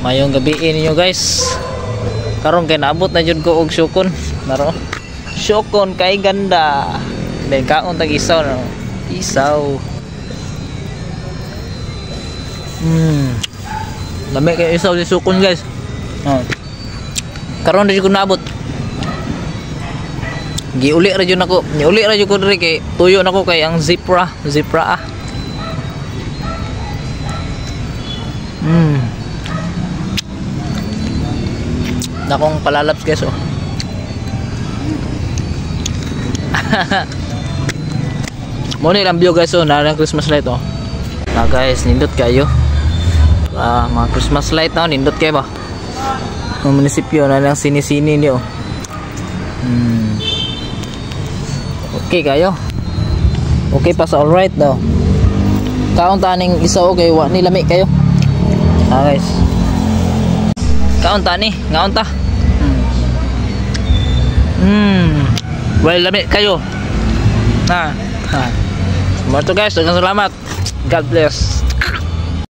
Mayong gabi ninyo guys. Karon kay naabot na jud ko og syukon. Naro. Syukon kay ganda. Then kaon tag isaw no. Isaw. Lami kay isaw si syukon guys. Oh. Karon na jud ko naabot. Giuli ra jud nako. Giuli ra jud ko diri kay tuyo nako kay ang zebra ah. Nakong palalaps guys oh. Muna ilang view guys oh, na Christmas light oh. Na guys, nindot kayo. Mga Christmas light na nindot kayo ba? Ang munisipyo na lang sini-sini niyo. Okay kayo. Okay pa sa alright daw. Kaon taning isa okay wa ni lami kayo. Guys. Kaon ta ni, ngaon ta. Well, lami kayo. Mo to guys, daghang salamat. God bless.